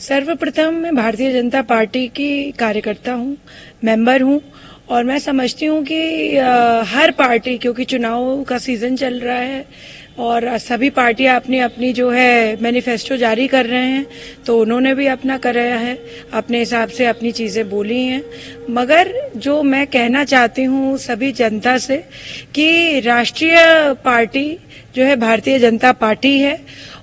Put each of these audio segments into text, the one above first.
सर्वप्रथम मैं भारतीय जनता पार्टी की कार्यकर्ता हूँ, मेंबर हूँ और मैं समझती हूँ कि हर पार्टी, क्योंकि चुनाव का सीजन चल रहा है और सभी पार्टियां अपनी अपनी जो है मैनिफेस्टो जारी कर रहे हैं, तो उन्होंने भी अपना कराया है, अपने हिसाब से अपनी चीजें बोली हैं। मगर जो मैं कहना चाहती हूँ सभी जनता से कि राष्ट्रीय पार्टी जो है भारतीय जनता पार्टी है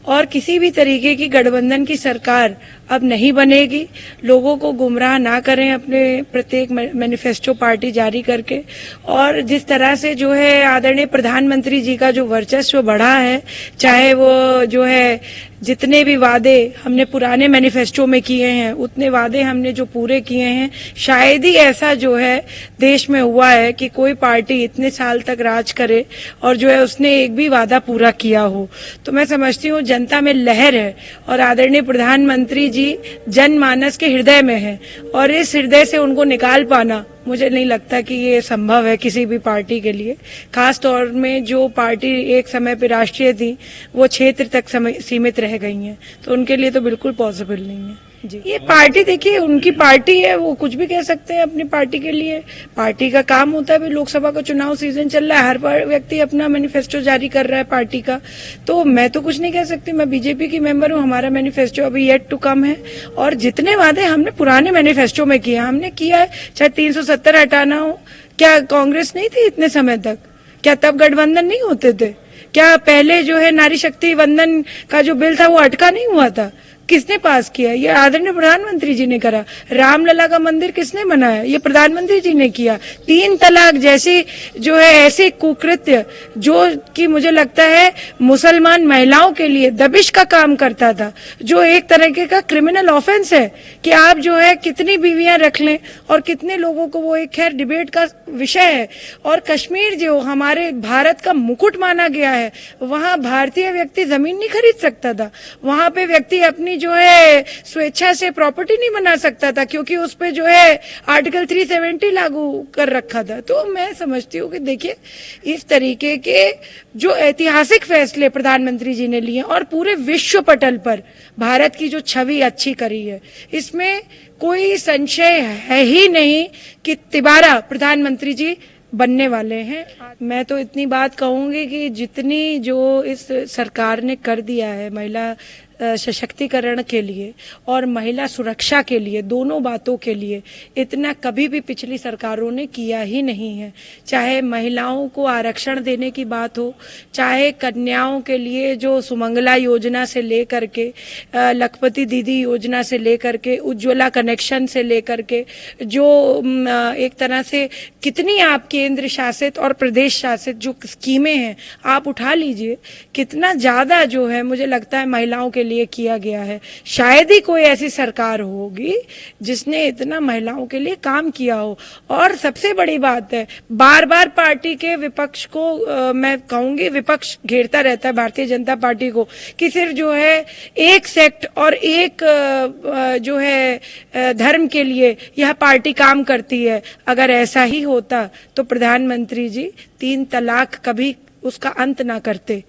और किसी भी तरीके की गठबंधन की सरकार अब नहीं बनेगी। लोगों को गुमराह ना करें अपने प्रत्येक मैनिफेस्टो पार्टी जारी करके। और जिस तरह से जो है आदरणीय प्रधानमंत्री जी का जो वर्चस्व बढ़ा है, चाहे वो जो है जितने भी वादे हमने पुराने मैनिफेस्टो में किए हैं उतने वादे हमने जो पूरे किए हैं, शायद ही ऐसा जो है देश में हुआ है कि कोई पार्टी इतने साल तक राज करे और जो है उसने एक भी वादा पूरा किया हो। तो मैं समझती हूँ जनता में लहर है और आदरणीय प्रधानमंत्री जी जनमानस के हृदय में है और इस हृदय से उनको निकाल पाना मुझे नहीं लगता कि ये संभव है किसी भी पार्टी के लिए। खास तौर में जो पार्टी एक समय पे राष्ट्रीय थी वो क्षेत्र तक सीमित रह गई हैं, तो उनके लिए तो बिल्कुल पॉसिबल नहीं है। जी, ये पार्टी देखिए उनकी पार्टी है, वो कुछ भी कह सकते हैं अपनी पार्टी के लिए। पार्टी का काम होता है, भी लोकसभा का चुनाव सीजन चल रहा है, हर व्यक्ति अपना मैनिफेस्टो जारी कर रहा है पार्टी का, तो मैं तो कुछ नहीं कह सकती। मैं बीजेपी की मेंबर हूँ, हमारा मैनिफेस्टो अभी येट टू कम है और जितने वादे हमने पुराने मैनिफेस्टो में किए हमने किया है, चाहे 370 हटाना हो। क्या कांग्रेस नहीं थी इतने समय तक? क्या तब गठबंधन नहीं होते थे? क्या पहले जो है नारी शक्ति वंदन का जो बिल था वो अटका नहीं हुआ था? किसने पास किया? ये आदरणीय प्रधानमंत्री जी ने करा। रामलला का मंदिर किसने बनाया? ये प्रधानमंत्री जी ने किया। 3 तलाक जैसी जो है ऐसे कुकृत्य जो कि मुझे लगता है मुसलमान महिलाओं के लिए दबिश का काम करता था, जो एक तरीके का क्रिमिनल ऑफेंस है कि आप जो है कितनी बीवियां रख लें और कितने लोगों को, वो एक खैर डिबेट का विषय है। और कश्मीर जो हमारे भारत का मुकुट माना गया है, वहां भारतीय व्यक्ति जमीन नहीं खरीद सकता था, वहां पे व्यक्ति अपनी जो है स्वेच्छा से प्रॉपर्टी नहीं बना सकता था क्योंकि उस पे जो है आर्टिकल 370 लागू कर रखा था। तो मैं समझती हूँ कि देखिए इस तरीके के जो ऐतिहासिक फैसले प्रधानमंत्री जी ने लिए और पूरे विश्व पटल पर भारत की जो छवि अच्छी करी है, इसमें कोई संशय है ही नहीं कि तिबारा प्रधानमंत्री जी बनने वाले हैं। मैं तो इतनी बात कहूंगी कि जितनी जो इस सरकार ने कर दिया है महिला सशक्तिकरण के लिए और महिला सुरक्षा के लिए, दोनों बातों के लिए, इतना कभी भी पिछली सरकारों ने किया ही नहीं है। चाहे महिलाओं को आरक्षण देने की बात हो, चाहे कन्याओं के लिए जो सुमंगला योजना से लेकर के लखपति दीदी योजना से लेकर के उज्ज्वला कनेक्शन से लेकर के जो एक तरह से कितनी आप केंद्र शासित और प्रदेश शासित जो स्कीमें हैं आप उठा लीजिए, कितना ज्यादा जो है मुझे लगता है महिलाओं के लिए किया गया है। शायद ही कोई ऐसी सरकार होगी जिसने इतना महिलाओं के लिए काम किया हो। और सबसे बड़ी बात है, बार बार पार्टी के विपक्ष को मैं कहूंगी, विपक्ष घेरता रहता है भारतीय जनता पार्टी को कि सिर्फ जो है एक सेक्ट और एक जो है धर्म के लिए यह पार्टी काम करती है। अगर ऐसा ही होता तो प्रधानमंत्री जी 3 तलाक कभी उसका अंत ना करते।